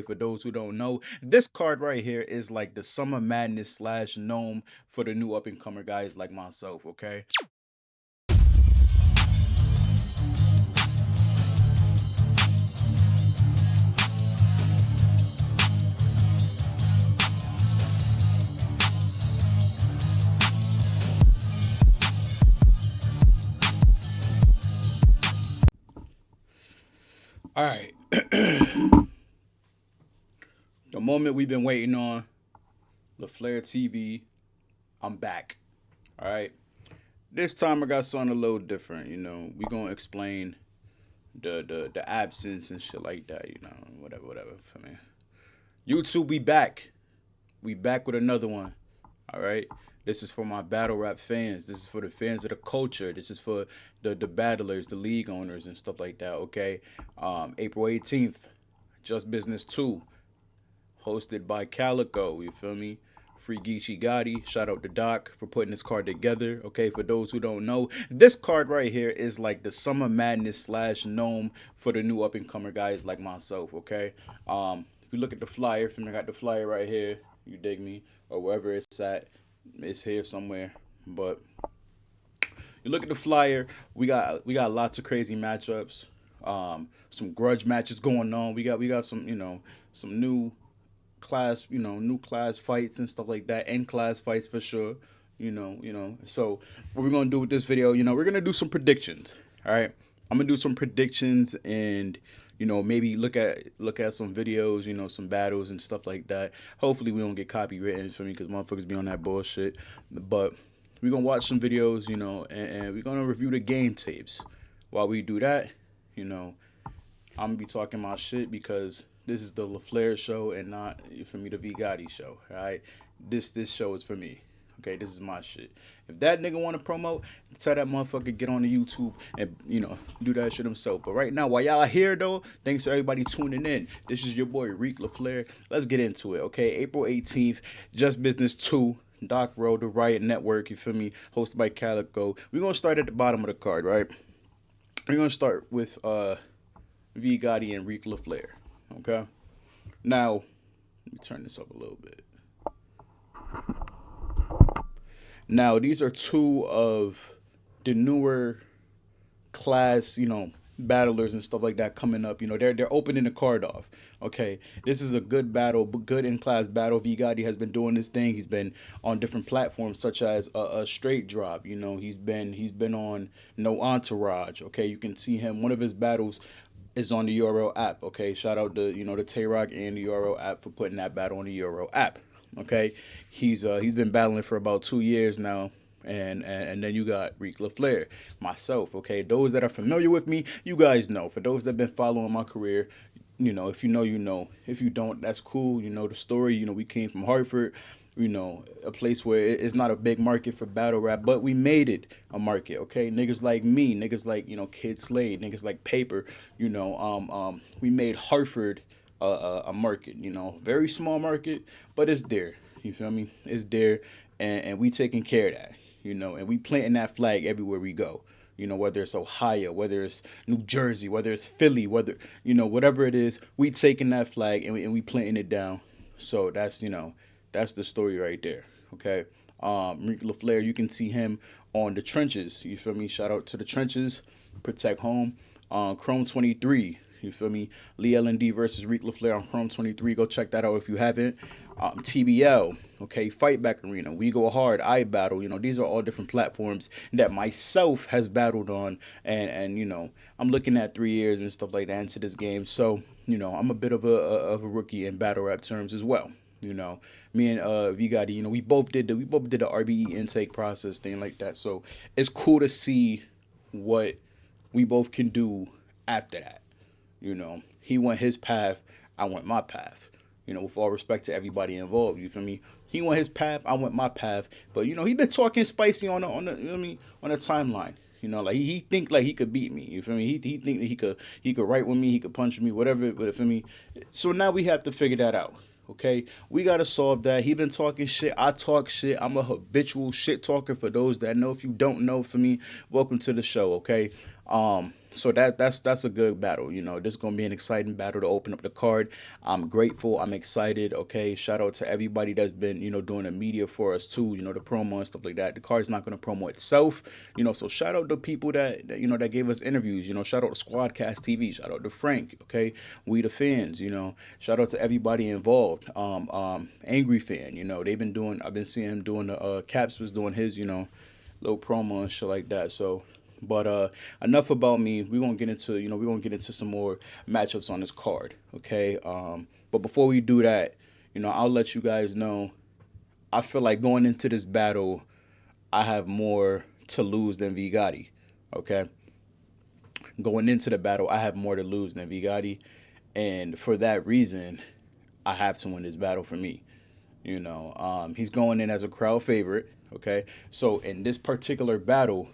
For those who don't know, this card right here is like the Summer Madness slash NOME for the new up and comer guys like myself, okay? All right. The moment we've been waiting on, LaFleur TV, I'm back. All right. This time I got something a little different, We gonna explain the absence and shit like that, whatever for me. YouTube, we back. We back with another one. All right. This is for my battle rap fans. This is for the fans of the culture. This is for the battlers, the league owners, and stuff like that. Okay. April 18th, Just Business 2, hosted by Calico. You feel me? Free Geechee Gotti. Shout out to Doc for putting this card together. Okay, for those who don't know, this card right here is like the Summer Madness slash NOME for the new up and comer guys like myself. Okay. If you look at the flyer, I got the flyer right here. You dig me? Or wherever it's at, it's here somewhere. But you look at the flyer, we got lots of crazy matchups. Some grudge matches going on. We got some some new class fights and stuff like that, and class fights for sure. So what we're gonna do with this video, we're gonna do some predictions. All right, I'm gonna do some predictions and maybe look at some videos, some battles and stuff like that. Hopefully we don't get copywritten for me because motherfuckers be on that bullshit. But we're gonna watch some videos, and we're gonna review the game tapes. While we do that, you know, I'm gonna be talking my shit because this is the LaFleur show and not for me the V Gotti show. All right, this show is for me. Okay, this is my shit. If that nigga want to promote, tell that motherfucker get on the YouTube and do that shit himself. But right now, while y'all here though, thanks to everybody tuning in. This is your boy Reek LaFleur. Let's get into it. Okay, April 18th, Just Business 2. Doc Road, the Riot Network, you feel me? Hosted by Calico. We're gonna start at the bottom of the card, right? We're gonna start with V Gotti and Reek LaFleur. Okay. Now, let me turn this up a little bit. Now, these are two of the newer class, battlers and stuff like that coming up. They're opening the card off. Okay, this is a good battle, good in class battle. V Gotti has been doing this thing. He's been on different platforms such as a straight drop. He's been on No Entourage. Okay, you can see him. One of his battles is on the Euro app. Okay, shout out to the Tay Rock and the Euro app for putting that battle on the Euro app. Okay, he's been battling for about 2 years now. And then you got Reek LaFleur, myself. Okay, those that are familiar with me, you guys know. For those that have been following my career, if you know, you know. If you don't, that's cool. You know the story. We came from Hartford. A place where it's not a big market for battle rap, but we made it a market, okay? Niggas like me, niggas like, Kid Slade, niggas like Paper, we made Hartford a market, very small market, but it's there, you feel me? It's there, and we taking care of that, and we planting that flag everywhere we go. Whether it's Ohio, whether it's New Jersey, whether it's Philly, whatever it is, we taking that flag and we planting it down. So that's the story right there. Okay. Rick LaFleur, you can see him on the trenches. You feel me? Shout out to the trenches. Protect home. Chrome 23. You feel me? Lee L&D versus Rick LaFleur on Chrome 23. Go check that out if you haven't. TBL. Okay. Fight Back Arena. We Go Hard. I Battle. These are all different platforms that myself has battled on. And I'm looking at 3 years and stuff like that into this game. So, I'm a bit of a rookie in battle rap terms as well. Me and V Gotti, we both did the RBE intake process thing like that. So it's cool to see what we both can do after that. He went his path, I went my path. With all respect to everybody involved, you feel me? He went his path, I went my path. But he been talking spicy on the on the timeline. Like he think like he could beat me. You feel me? He think that he could write with me, he could punch me, whatever. But feel me? So now we have to figure that out. Okay, we gotta solve that. He been talking shit. I talk shit. I'm a habitual shit talker. For those that know, if you don't know, for me, welcome to the show. Okay, So that's a good battle. This is gonna be an exciting battle to open up the card. I'm grateful. I'm excited. Okay, shout out to everybody that's been doing the media for us too. The promo and stuff like that. The card's not gonna promo itself. So shout out to people that gave us interviews. Shout out to Squadcast TV. Shout out to Frank. Okay, we the fans. Shout out to everybody involved. Angry fan. They've been doing. I've been seeing him doing the Caps was doing his. Little promo and shit like that. So, but enough about me. We're gonna get into some more matchups on this card. Okay. But before we do that, I'll let you guys know. I feel like going into this battle, I have more to lose than Vigati. Okay. Going into the battle, I have more to lose than Vigati, and for that reason, I have to win this battle for me. He's going in as a crowd favorite. Okay, so in this particular battle,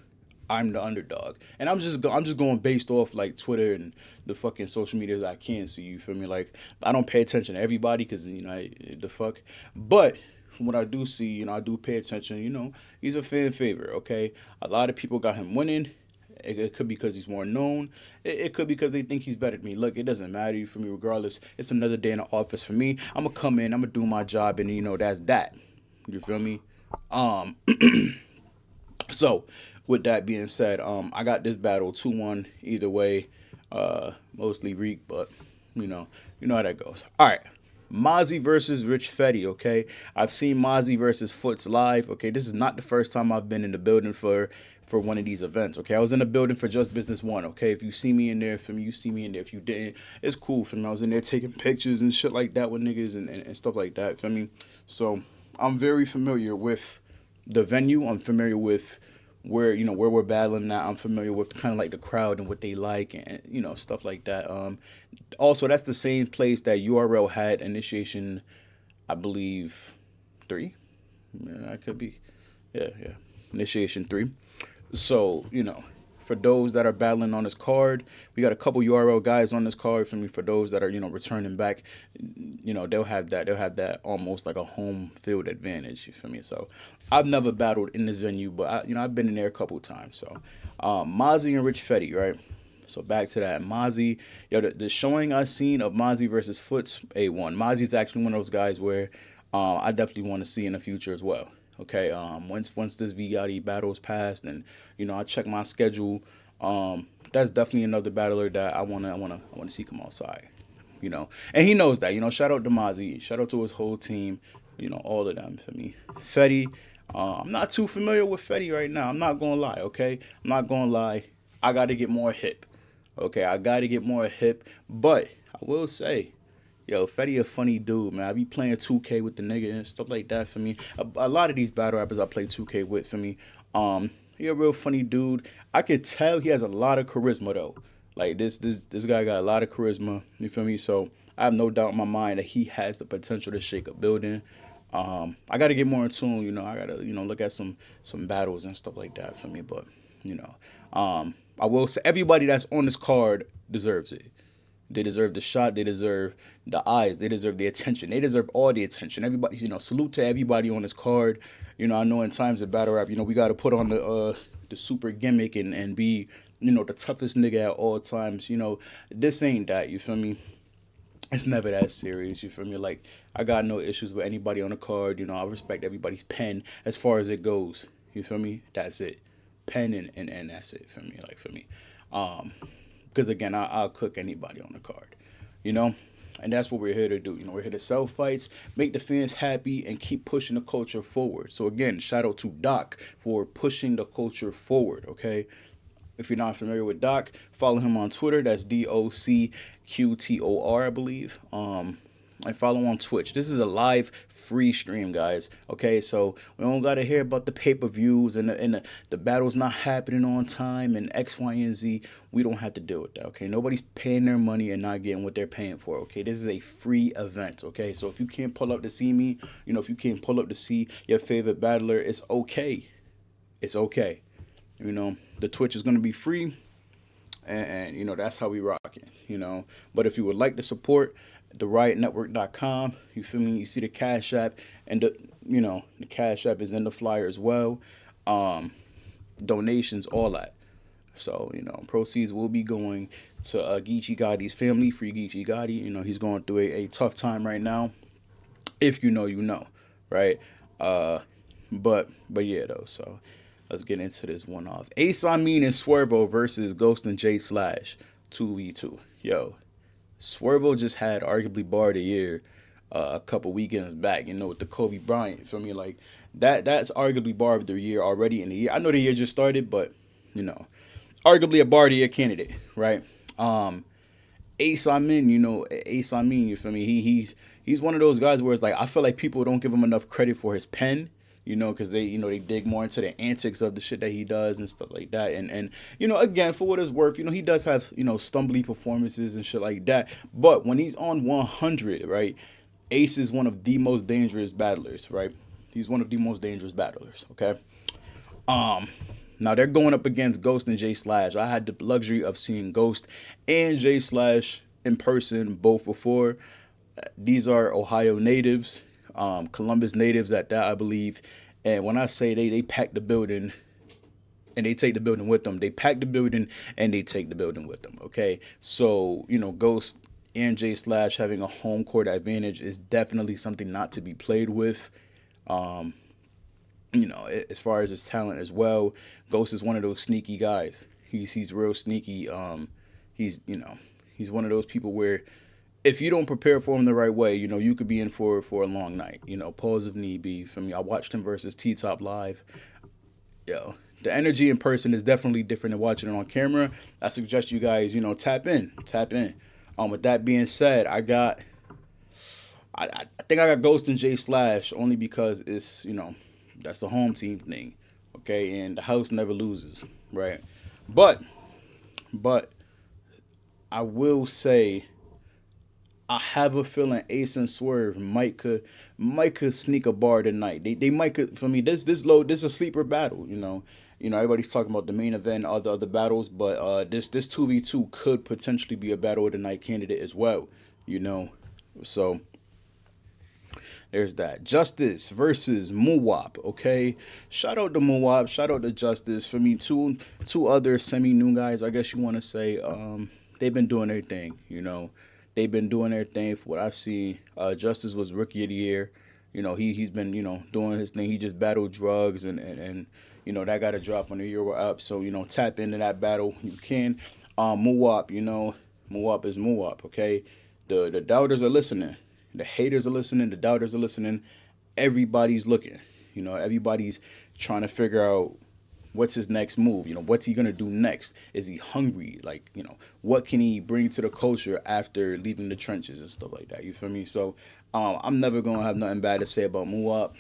I'm the underdog, and I'm just going based off like Twitter and the fucking social medias I can see. You feel me? Like I don't pay attention to everybody because the fuck, but from what I do see, I do pay attention. He's a fan favorite. Okay, a lot of people got him winning. It could be because he's more known. It could be because they think he's better than me. Look, it doesn't matter for me regardless. It's another day in the office for me. I'm gonna come in. I'm gonna do my job, and that's that. You feel me? Um, so with that being said, I got this battle 2-1 either way. Mostly Reek, but you know how that goes. All right. Mozzie versus Rich Fetty, okay? I've seen Mozzie versus Foots live, okay? This is not the first time I've been in the building for one of these events, okay? I was in the building for Just Business 1, okay? If you see me in there, for me, you see me in there. If you didn't, it's cool for me. I was in there taking pictures and shit like that with niggas and stuff like that, for me. So I'm very familiar with the venue. I'm familiar with where we're battling now. I'm familiar with kind of like the crowd and what they like and stuff like that. Also, that's the same place that URL had initiation, I believe, 3. Yeah, I could be. Yeah. Initiation 3. So, for those that are battling on this card, we got a couple URL guys on this card. For those that are, returning back, they'll have that almost like a home field advantage. You feel me? So I've never battled in this venue, but I've been in there a couple times. So Mozzie and Rich Fetty, right? So back to that. Mozzie, the showing I seen of Mozzie versus Foots, A1. Mozzie's actually one of those guys where I definitely want to see in the future as well. Okay, once this Vigati battle's passed, and I check my schedule, that's definitely another battler that I wanna see come outside, and he knows that. Shout out to Mozzie, shout out to his whole team, all of them for me. Fetty, I'm not too familiar with Fetty right now. I'm not gonna lie. Okay, I'm not gonna lie. I got to get more hip. Okay, I got to get more hip, but I will say. Yo, Fetty a funny dude, man. I be playing 2K with the nigga and stuff like that for me. A lot of these battle rappers I play 2K with for me. He a real funny dude. I could tell he has a lot of charisma though. Like this guy got a lot of charisma. You feel me? So I have no doubt in my mind that he has the potential to shake a building. I got to get more in tune. I got to look at some battles and stuff like that for me. But I will say everybody that's on this card deserves it. They deserve the shot. They deserve the eyes. They deserve the attention. They deserve all the attention. Everybody, salute to everybody on this card. I know in times of battle rap, we got to put on the super gimmick and be, the toughest nigga at all times. This ain't that. You feel me? It's never that serious. You feel me? Like I got no issues with anybody on the card. I respect everybody's pen as far as it goes. You feel me? That's it. Pen and that's it for me. Like for me. Because again, I'll cook anybody on the card, and that's what we're here to do. We're here to sell fights, make the fans happy, and keep pushing the culture forward. So again, shout out to Doc for pushing the culture forward. Okay, if you're not familiar with Doc, follow him on Twitter. That's DOCQTOR, I believe. And follow on Twitch. This is a live free stream, guys. Okay, so we don't gotta hear about the pay-per-views and the battles not happening on time and X, Y, and Z. We don't have to deal with that. Okay, nobody's paying their money and not getting what they're paying for. Okay, this is a free event. Okay, so if you can't pull up to see me, if you can't pull up to see your favorite battler, it's okay. It's okay. The Twitch is gonna be free, and that's how we rocking. But if you would like to support theriotnetwork.com. You feel me? You see the Cash App, and the Cash App is in the flyer as well. Donations, all that. So, proceeds will be going to Geechee Gotti's family, Free Geechee Gotti. He's going through a tough time right now. If you know, you know, right? Uh, but yeah, though. So let's get into this one off. Ace Amin and Swervo versus Ghost and J Slash 2v2. Yo, Swervo just had arguably bar of the year a couple weekends back. With the Kobe Bryant. You feel me? Like that's arguably bar of the year already in the year. I know the year just started, but you know, arguably a bar of the year candidate, right? Ace Amin, Ace Amin, you feel me? He's one of those guys where it's like I feel like people don't give him enough credit for his pen, because they dig more into the antics of the shit that he does and stuff like that. And again, for what it's worth, he does have stumbly performances and shit like that. But when he's on 100, right, Ace is one of the most dangerous battlers, right? He's one of the most dangerous battlers. Okay. Now they're going up against Ghost and J Slash. I had the luxury of seeing Ghost and J Slash in person both before. These are Ohio natives, Columbus natives at that, I believe. And when I say they pack the building and they take the building with them, they pack the building and they take the building with them. Okay. So, Ghost and J Slash having a home court advantage is definitely something not to be played with. As far as his talent as well, Ghost is one of those sneaky guys. He's real sneaky. He's one of those people where if you don't prepare for him the right way, you could be in for a long night. Pause if need be. For me, I watched him versus T Top live. The energy in person is definitely different than watching it on camera. I suggest you guys, tap in. With that being said, I think I got Ghost and J Slash only because it's that's the home team thing, okay, and the house never loses, right? But I will say I have a feeling Ace and Swerve might could sneak a bar tonight. They might could for me. This is a sleeper battle. Everybody's talking about the main event, all the other battles, but this 2v2 could potentially be a battle of the night candidate as well. So there's that. Justice versus Muwap. Okay, shout out to Muwap. Shout out to Justice. For me, two other semi-new guys, I guess you want to say. They've been doing their thing. They've been doing their thing for what I've seen. Justice was rookie of the year. He's been doing his thing. He just battled drugs and that got a drop on the year we're up. So tap into that battle. You can. Muwap. Muwap is Muwap. Okay, the doubters are listening. The haters are listening. The doubters are listening. Everybody's looking. Everybody's trying to figure out what's his next move. What's he going to do next? Is he hungry? Like, what can he bring to the culture after leaving the trenches and stuff like that? You feel me? So, I'm never going to have nothing bad to say about Muwap.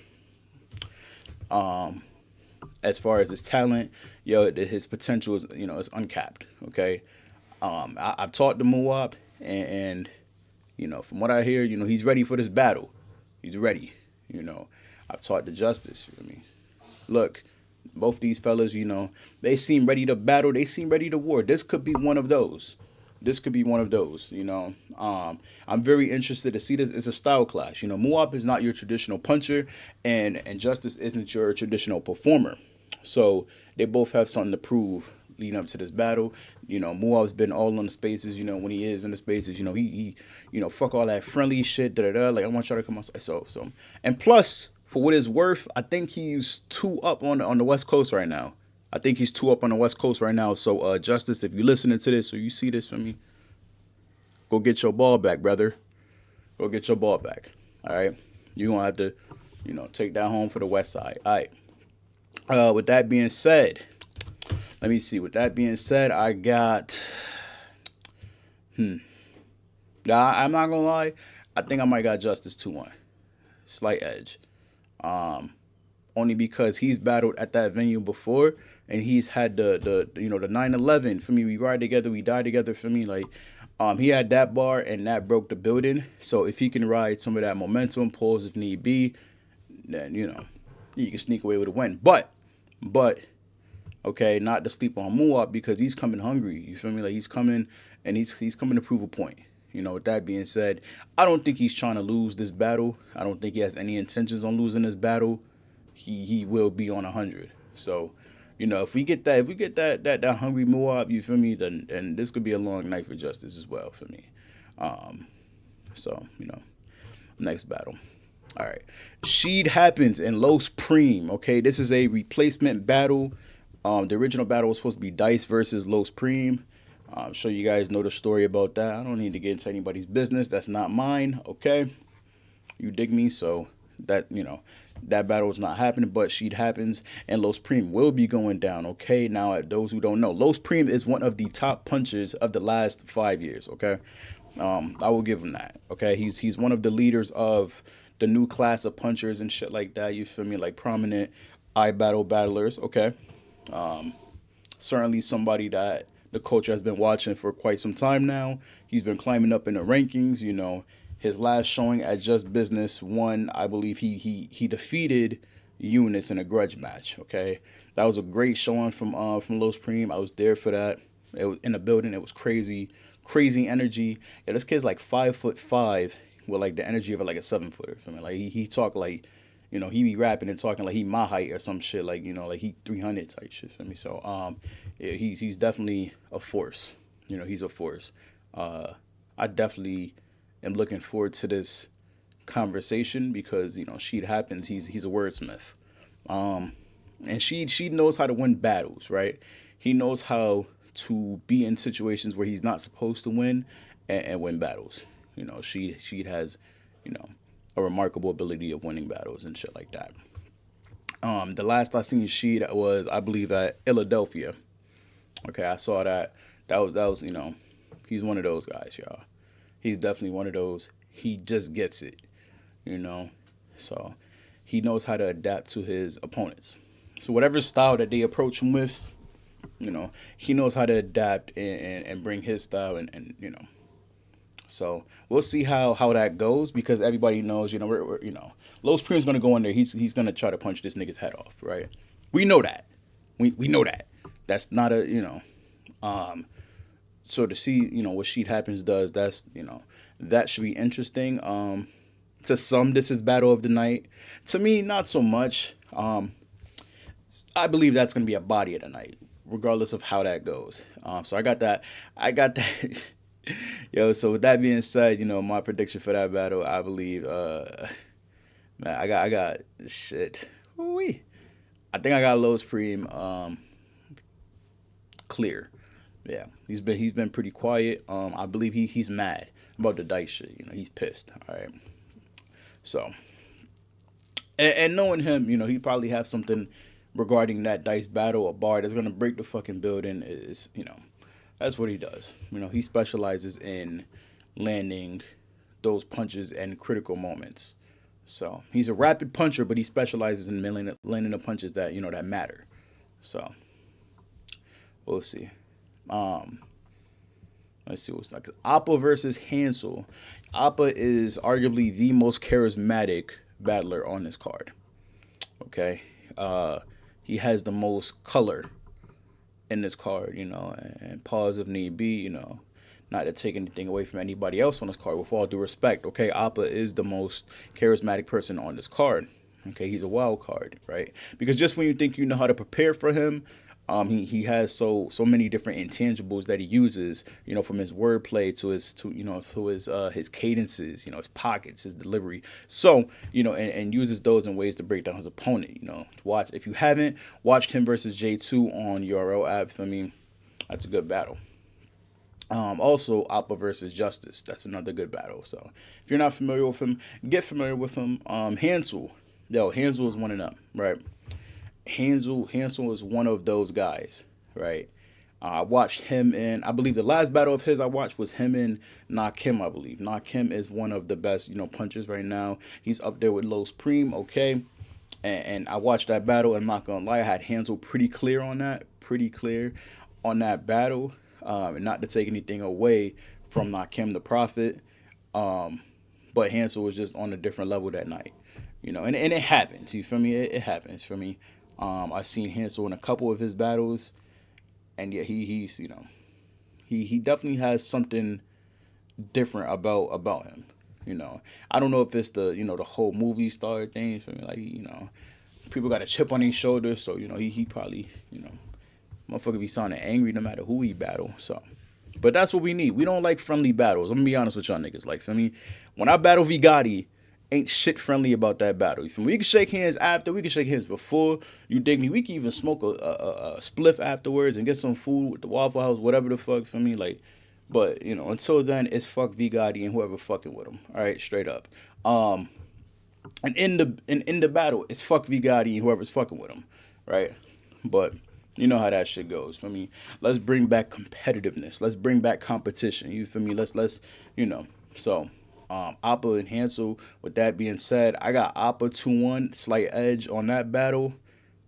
As far as his talent, his potential is, it's uncapped. Okay. I've talked to Muwap and from what I hear, he's ready for this battle. He's ready. I've talked to Justice. Look, both these fellas, they seem ready to battle. They seem ready to war. This could be one of those. I'm very interested to see this. It's a style clash. Muwap is not your traditional puncher, and Justice isn't your traditional performer. So they both have something to prove leading up to this battle. Muaw's been all on the spaces, when he is in the spaces, he fuck all that friendly shit, like I want y'all to come outside. So and plus, for what it's worth, I think he's 2 up on the West Coast right now. So Justice, if you're listening to this or you see this from me, go get your ball back, brother. Go get your ball back. All right. You're gonna have to, take that home for the West Side. All right. With that being said, let me see. With that being said, I got. I'm not gonna lie. I think I might got Justice 2-1. Slight edge. Only because he's battled at that venue before, and he's had the 9/11 for me. We ride together, we die together. For me, like, he had that bar and that broke the building. So if he can ride some of that momentum, pulls if need be, then you can sneak away with a win. But. Okay, not to sleep on Muwap because he's coming hungry. You feel me? Like he's coming and he's coming to prove a point. With that being said, I don't think he's trying to lose this battle. I don't think he has any intentions on losing this battle. He will be on 100. So, If we get that hungry Moab, you feel me? Then this could be a long night for Justice as well for me. Um, so next battle. All right, Sheed happens in Los Prime. Okay, this is a replacement battle. The original battle was supposed to be Dice versus Los Prime. I'm sure you guys know the story about that. I don't need to get into anybody's business. That's not mine. Okay, you dig me? So that that battle is not happening, but Sheet happens, and Los Prime will be going down. Okay, now those who don't know, Los Prime is one of the top punchers of the last 5 years. Okay, I will give him that. Okay, he's one of the leaders of the new class of punchers and shit like that. You feel me? Like prominent eye battle battlers. Okay, certainly somebody that the culture has been watching for quite some time now. He's been climbing up in the rankings. His last showing at Just Business one, I believe he defeated Eunice in a grudge match. Okay, that was a great showing from Los Prime. I was there for that. It was in the building. It was crazy, crazy energy. Yeah, this kid's like 5'5" with like the energy of like a 7-footer. For me, like he talk like, he be rapping and talking like he my height or some shit, like like he 300 type shit for me. So yeah, he's definitely a force. He's a force. I definitely am looking forward to this conversation because Sheed happens. He's a wordsmith. And she knows how to win battles, right? He knows how to be in situations where he's not supposed to win and win battles. She has, you know, a remarkable ability of winning battles and shit like that. The last I seen Sheed was, I believe, at Philadelphia. Okay, I saw that. That was he's one of those guys, y'all. He's definitely one of those. He just gets it, you know. So he knows how to adapt to his opponents. So whatever style that they approach him with, he knows how to adapt and bring his style and. So we'll see how that goes because everybody knows, we're Los Prime's gonna go in there. He's gonna try to punch this nigga's head off, right? We know that. We know that. That's not so to see, what Sheet Happens does, that should be interesting. To some, this is Battle of the Night. To me, not so much. I believe that's gonna be a body of the night, regardless of how that goes. So I got that. Yo, so with that being said, my prediction for that battle, I believe, man, I got shit. Ooh-wee. I think I got Los Prime clear. Yeah, he's been pretty quiet. I believe he's mad about the dice shit. He's pissed. All right. So, and knowing him, he probably have something regarding that dice battle, a bar that's gonna break the fucking building. Is that's what he does. He specializes in landing those punches in critical moments. So he's a rapid puncher, but he specializes in landing the punches that that matter. So we'll see. Um, let's see what's like. Appa versus Hansel. Appa is arguably the most charismatic battler on this card. Okay, he has the most color in this card, and pause if need be, not to take anything away from anybody else on this card. With all due respect, okay, Appa is the most charismatic person on this card. Okay, he's a wild card, right? Because just when you think you know how to prepare for him, he has so many different intangibles that he uses, from his wordplay to his cadences, his pockets, his delivery. So, and uses those in ways to break down his opponent. Watch if you haven't watched him versus J2 on URL app. That's a good battle. Also, Appa versus Justice. That's another good battle. So if you're not familiar with him, get familiar with him. Hansel is one of them, right? Hansel is one of those guys, right? I watched him in, I believe the last battle of his I watched was him and Nakim, I believe. Nakim is one of the best, punchers right now. He's up there with Los Prime, okay? And I watched that battle, and I'm not gonna lie, I had Hansel pretty clear on that battle. And not to take anything away from Nakim the Prophet, but Hansel was just on a different level that night, and it happens. You feel me? It happens for me. I've seen Hansel in a couple of his battles, and yeah, he's he definitely has something different about him. I don't know if it's the the whole movie star thing for me, like people got a chip on his shoulder, so he probably motherfucker be sounding angry no matter who he battle. So, but that's what we need. We don't like friendly battles. I'm gonna be honest with y'all niggas. Like, for me, when I battle V Gotti, ain't shit friendly about that battle. You feel me? We can shake hands after. We can shake hands before. You dig me? We can even smoke a spliff afterwards and get some food at the Waffle House, whatever the fuck. For me, like, but until then, it's fuck V Gotti and whoever fucking with him. All right, straight up. And in the battle, it's fuck V Gotti and whoever's fucking with him, right? But you know how that shit goes. For me, let's bring back competitiveness. Let's bring back competition. You feel me? Let's So, Appa and Hansel. With that being said, I got Appa 2-1, slight edge on that battle.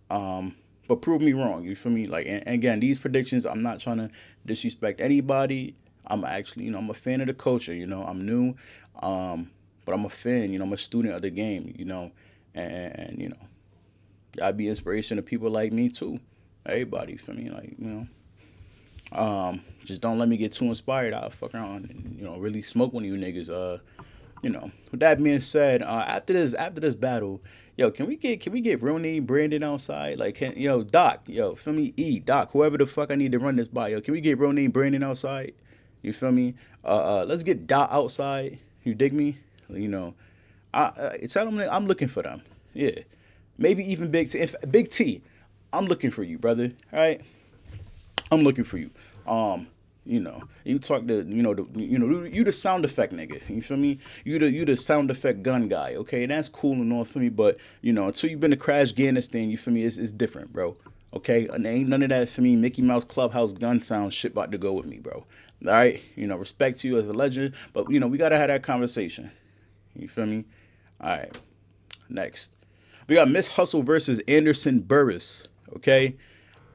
But prove me wrong. You feel me? Like, and again, these predictions, I'm not trying to disrespect anybody. I'm actually, I'm a fan of the culture. I'm new, but I'm a fan. I'm a student of the game. And I'd be inspiration to people like me too. Everybody, for me, like, just don't let me get too inspired. I'll fuck around and really smoke one of you niggas. With that being said, after this battle, yo, can we get real name Brandon outside? Like, Doc, feel me? Doc, whoever the fuck I need to run this by, yo, can we get real name Brandon outside? You feel me? Let's get Doc outside. You dig me? Tell them I'm looking for them. Yeah, maybe even Big T. If Big T, I'm looking for you, brother. All right, I'm looking for you. You talk to you the sound effect nigga. You feel me? You the sound effect gun guy. Okay, that's cool and all for me, but until you've been to Crash Afghanistan, you feel me? It's different, bro. Okay, and ain't none of that for me. Mickey Mouse Clubhouse gun sound shit about to go with me, bro. All right, respect to you as a legend, but we gotta have that conversation. You feel me? All right. Next, we got Miss Hustle versus Anderson Burris. Okay.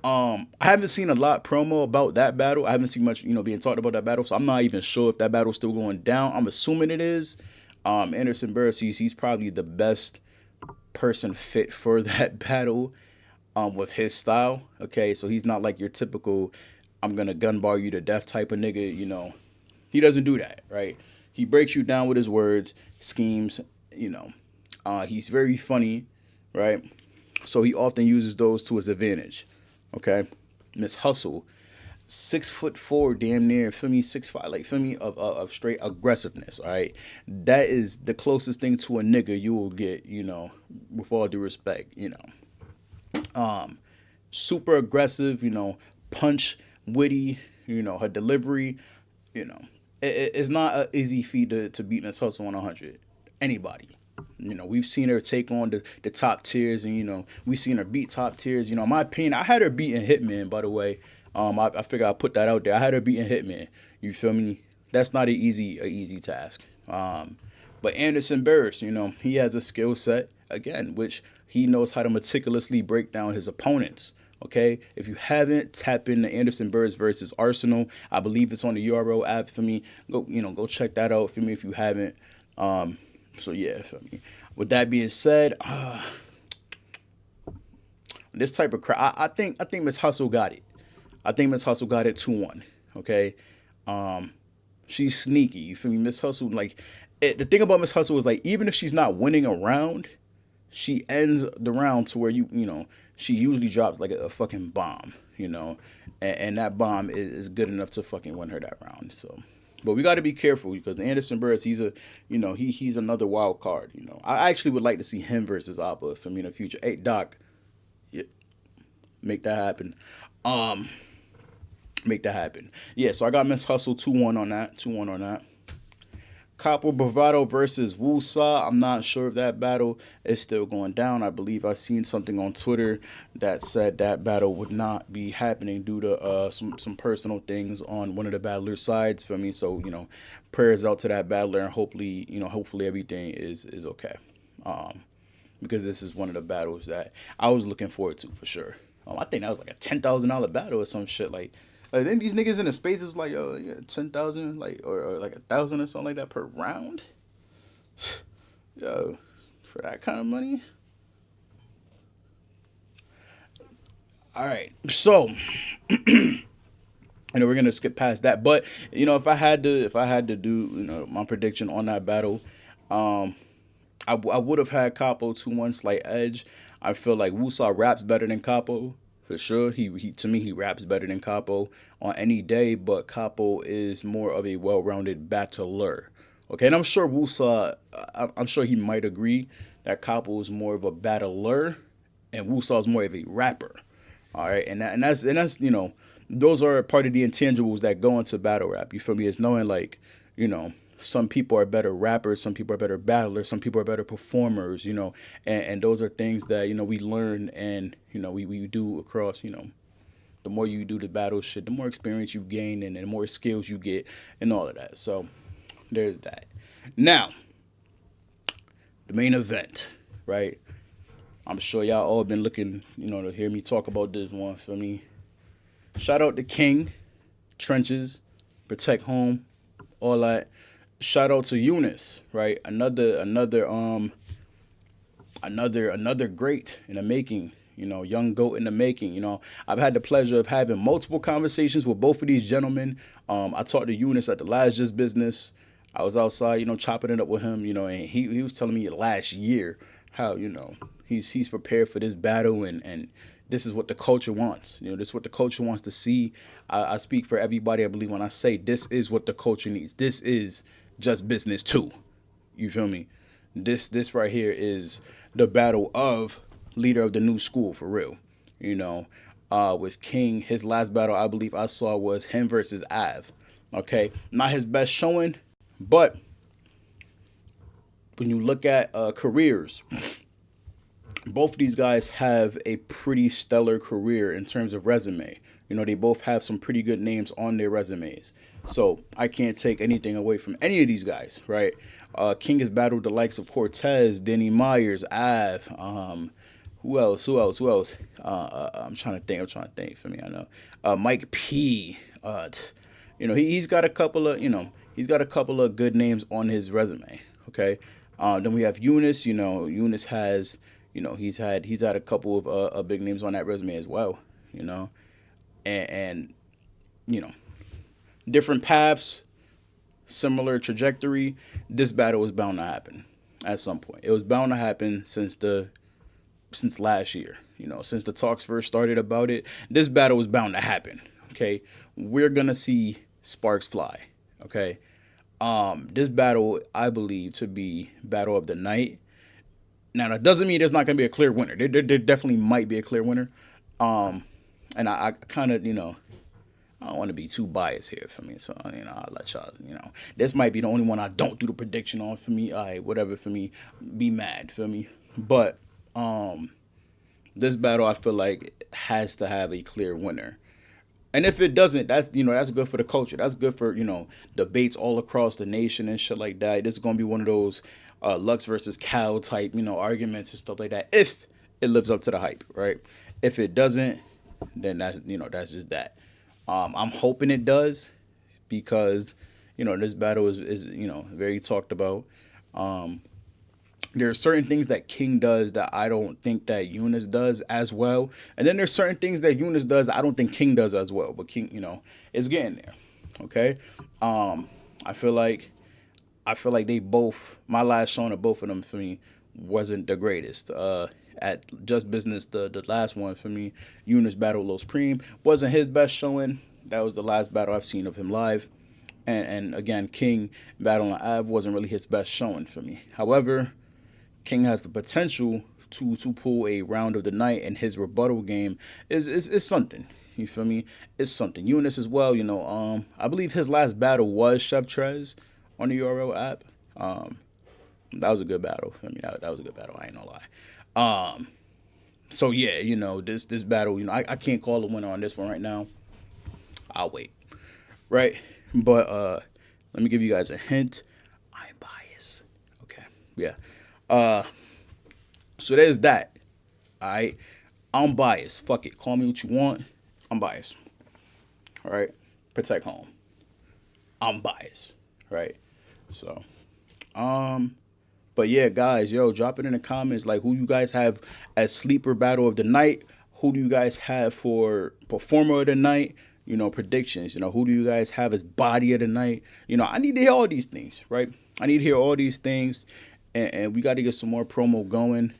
I haven't seen a lot promo about that battle. I haven't seen much, being talked about that battle. So I'm not even sure if that battle's still going down. I'm assuming it is. Anderson Burris, he's probably the best person fit for that battle, with his style. Okay. So he's not like your typical, I'm going to gun bar you to death type of nigga. He doesn't do that. Right. He breaks you down with his words, schemes, he's very funny. Right. So he often uses those to his advantage. Okay, Miss Hustle, 6'4", damn near, feel me, 6'5", like, feel me, of straight aggressiveness. All right, that is the closest thing to a nigga you will get. With all due respect, super aggressive. Punch, witty. Her delivery. It's not an easy feat to beat Miss Hustle on 100. Anybody. We've seen her take on the top tiers, and we've seen her beat top tiers. In my opinion, I had her beating Hitman. By the way, I figure I'll put that out there. I had her beating Hitman. You feel me? That's not an easy task. But Anderson Burris, he has a skill set again, which he knows how to meticulously break down his opponents. Okay, if you haven't, tap in the Anderson Burris versus Arsenal. I believe it's on the URL app for me. Go check that out for me if you haven't. So yeah, for me. With that being said, this type of crowd, I think Miss Hustle got it. I think Miss Hustle got it 2-1. Okay, she's sneaky. You feel me? Miss Hustle, like, the thing about Miss Hustle is, like, even if she's not winning a round, she ends the round to where she usually drops like a fucking bomb. And that bomb is good enough to fucking win her that round. So. But we got to be careful because Anderson Burris, he's another wild card. I actually would like to see him versus Appa for me in the future. Hey, Doc, yeah, make that happen. Make that happen. Yeah, so I got Miss Hustle 2-1 on that. 2-1 on that. Capo Bravado versus Wusa. I'm not sure if that battle is still going down. I believe I seen something on Twitter that said that battle would not be happening due to some personal things on one of the battlers' sides for me. So, prayers out to that battler, and hopefully everything is okay. Because this is one of the battles that I was looking forward to for sure. I think that was like a $10,000 battle or some shit like. Then these niggas in the spaces like 10,000 like or like 1,000 or something like that per round. Yo, for that kind of money. All right, so we're gonna skip past that, but if I had to do my prediction on that battle, I would have had Capo 2-1 slight edge. I feel like Wusa raps better than Capo for sure. He to me he raps better than Capo on any day, but Capo is more of a well-rounded battler. Okay, and I'm sure Wusa, I'm sure he might agree that Capo is more of a battler, and Wusa is more of a rapper. All right, and that's those are part of the intangibles that go into battle rap. You feel me? It's knowing like some people are better rappers, some people are better battlers, some people are better performers. And those are things that we learn and we do across. The more you do the battle shit, the more experience you gain and the more skills you get and all of that. So there's that. Now, the main event, right? I'm sure y'all all been looking, to hear me talk about this one for me. Shout out to King, Trenches, Protect Home, all that. Shout out to Eunice, right? Another great in the making. Young goat in the making. I've had the pleasure of having multiple conversations with both of these gentlemen. I talked to Eunice at the last Just Business. I was outside, chopping it up with him, and he was telling me last year how, he's prepared for this battle and this is what the culture wants. This is what the culture wants to see. I speak for everybody, I believe, when I say this is what the culture needs. This is Just Business 2. You feel me? This right here is the battle of leader of the new school for real. With King, his last battle I believe I saw was him versus Av. Okay, not his best showing, but when you look at careers, both of these guys have a pretty stellar career in terms of resume. They both have some pretty good names on their resumes. So I can't take anything away from any of these guys, right? King has battled the likes of Cortez, Denny Myers, Av, who else? I'm trying to think. For me, I know Mike P. He's got a couple of good names on his resume. Okay, then we have Eunice. Eunice has he's had a couple of big names on that resume as well. And different paths, similar trajectory. This battle was bound to happen at some point. It was bound to happen since last year. Since the talks first started about it, this battle was bound to happen. Okay, we're gonna see sparks fly. Okay, this battle I believe to be battle of the night. Now that doesn't mean there's not gonna be a clear winner. There definitely might be a clear winner. And I kind of I don't want to be too biased here for me, so I'll let y'all this might be the only one I don't do the prediction on for me. All right, whatever for me, be mad for me. But this battle I feel like has to have a clear winner. And if it doesn't, that's that's good for the culture. That's good for debates all across the nation and shit like that. This is gonna be one of those Lux versus Cal type arguments and stuff like that. If it lives up to the hype, right? If it doesn't, then that's just that. I'm hoping it does because this battle is very talked about. There are certain things that King does that I don't think that Eunice does as well. And then there's certain things that Eunice does that I don't think King does as well. But King, is getting there. Okay. I feel like they both, my last showing of both of them for me wasn't the greatest. At Just Business, the last one for me, Eunice battled Los Preem. Wasn't his best showing. That was the last battle I've seen of him live. And again, King battling Av wasn't really his best showing for me. However, King has the potential to pull a round of the night, and his rebuttal game is something. You feel me? It's something. Eunice as well, I believe his last battle was Chef Trez on the URL app. That was a good battle. That was a good battle. I ain't gonna lie. So yeah, this battle, I can't call a winner on this one right now. I'll wait. Right? But let me give you guys a hint. I'm biased. Okay. Yeah. So there's that. Alright. I'm biased. Fuck it. Call me what you want. I'm biased. Alright. Protect Home. I'm biased. Right? So but yeah, guys, drop it in the comments like who you guys have as sleeper battle of the night. Who do you guys have for performer of the night? Predictions. Who do you guys have as body of the night? I need to hear all these things, right? I need to hear all these things. and we got to get some more promo going.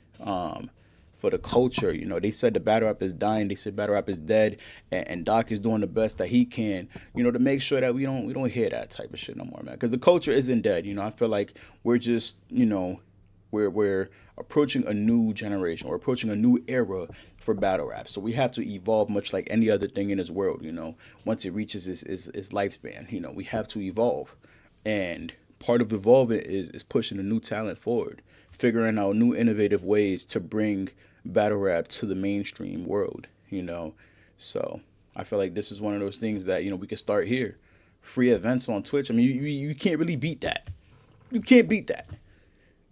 For the culture, they said the battle rap is dying. They said battle rap is dead, and Doc is doing the best that he can, to make sure that we don't hear that type of shit no more, man. Because the culture isn't dead. I feel like we're just, we're approaching a new generation or approaching a new era for battle rap. So we have to evolve, much like any other thing in this world. Once it reaches its lifespan, we have to evolve, and part of evolving is pushing a new talent forward, figuring out new innovative ways to bring battle rap to the mainstream world. So I feel like this is one of those things that we can start here. Free events on Twitch. I mean, you can't really beat that. You can't beat that.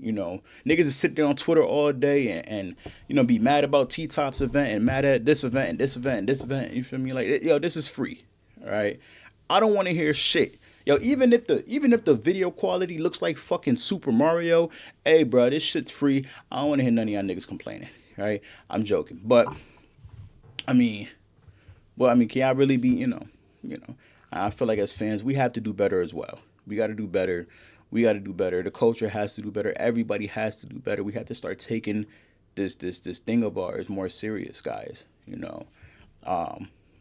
Niggas is sit there on Twitter all day and be mad about T Top's event and mad at this event and this event and this event. You feel me? Like, yo, this is free. All right. I don't want to hear shit. Yo, even if the video quality looks like fucking Super Mario, hey, bro, this shit's free. I don't want to hear none of y'all niggas complaining. Right? I'm joking, but I mean, can I really be? I feel like as fans, we have to do better as well. We got to do better. We got to do better. The culture has to do better. Everybody has to do better. We have to start taking this thing of ours more serious, guys.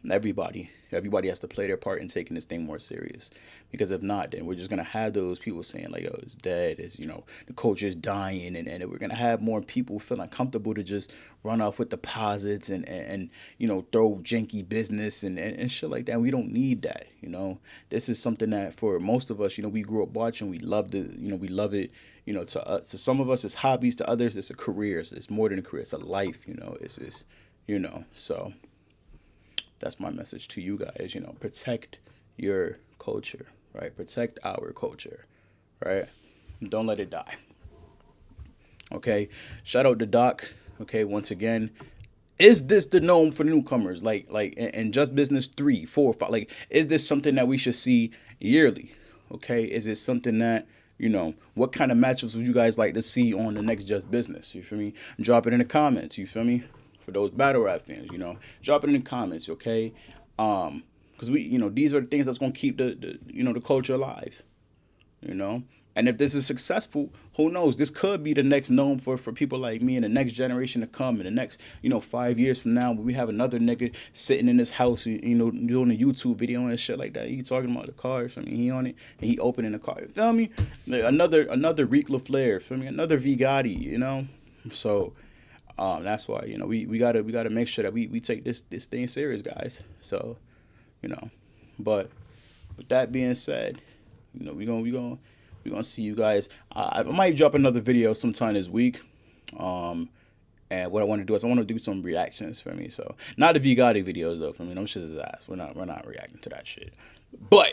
Everybody has to play their part in taking this thing more serious, because if not, then we're just gonna have those people saying like, "Yo, it's dead," the culture's dying, and we're gonna have more people feeling comfortable to just run off with deposits and throw janky business and shit like that. We don't need that. This is something that for most of us, we grew up watching. We love we love it. To some of us, it's hobbies. To others, it's a career. It's more than a career. It's a life. So. That's my message to you guys. Protect your culture, right? Protect our culture, right? Don't let it die. Okay. Shout out to Doc. Okay. Once again, is this the NOME for newcomers? Like, in Just Business 3, 4, 5? Like, is this something that we should see yearly? Okay. Is it something that what kind of matchups would you guys like to see on the next Just Business? You feel me? Drop it in the comments. You feel me? For those battle rap fans, drop it in the comments, okay? Because these are the things that's gonna keep the culture alive, And if this is successful, who knows? This could be the next NOME for people like me and the next generation to come. In the next 5 years from now, when we have another nigga sitting in his house, doing a YouTube video and shit like that. He talking about the cars. I mean, he on it and he opening the car. You feel me? Another Rick LaFleur. Feel me? Another V Gotti. So. That's why we gotta make sure that we take this thing serious, guys. So, but with that being said, we gonna see you guys. I might drop another video sometime this week. And what I want to do is I want to do some reactions for me. So not the V Gotti videos though. For me, them shit is ass. We're not reacting to that shit. But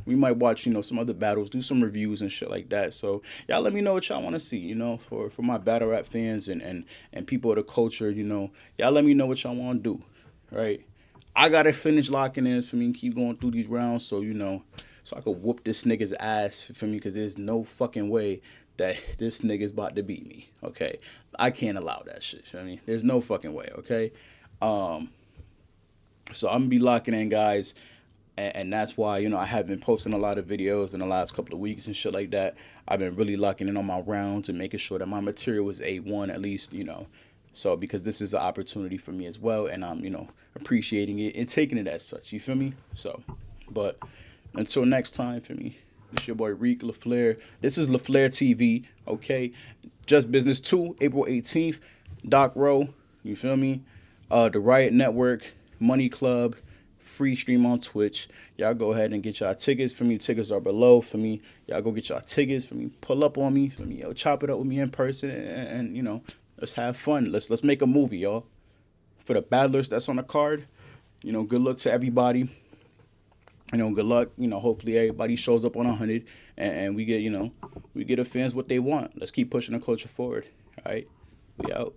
we might watch, some other battles, do some reviews and shit like that. So y'all let me know what y'all want to see, for my battle rap fans and people of the culture, y'all let me know what y'all want to do, right? I got to finish locking in for me and keep going through these rounds so, so I could whoop this nigga's ass for me, because there's no fucking way that this nigga's about to beat me, okay? I can't allow that shit, I mean, there's no fucking way, okay? So I'm going to be locking in, guys. And that's why, I have been posting a lot of videos in the last couple of weeks and shit like that. I've been really locking in on my rounds and making sure that my material is A1 at least, So because this is an opportunity for me as well, and I'm, appreciating it and taking it as such. You feel me? So, but until next time, for me, it's your boy Reek LaFleur. This is LaFleur TV, okay? Just Business 2, April 18th. Doc Rowe, you feel me? The Riot Network, Money Club. Free stream on Twitch. Y'all go ahead and get y'all tickets for me. Tickets are below for me. Y'all go get y'all tickets for me. Pull up on me for me. Chop it up with me in person and let's have fun. Let's make a movie, y'all. For the battlers that's on the card, good luck to everybody. Good luck. Hopefully everybody shows up on 100 and we get the fans what they want. Let's keep pushing the culture forward. All right, we out.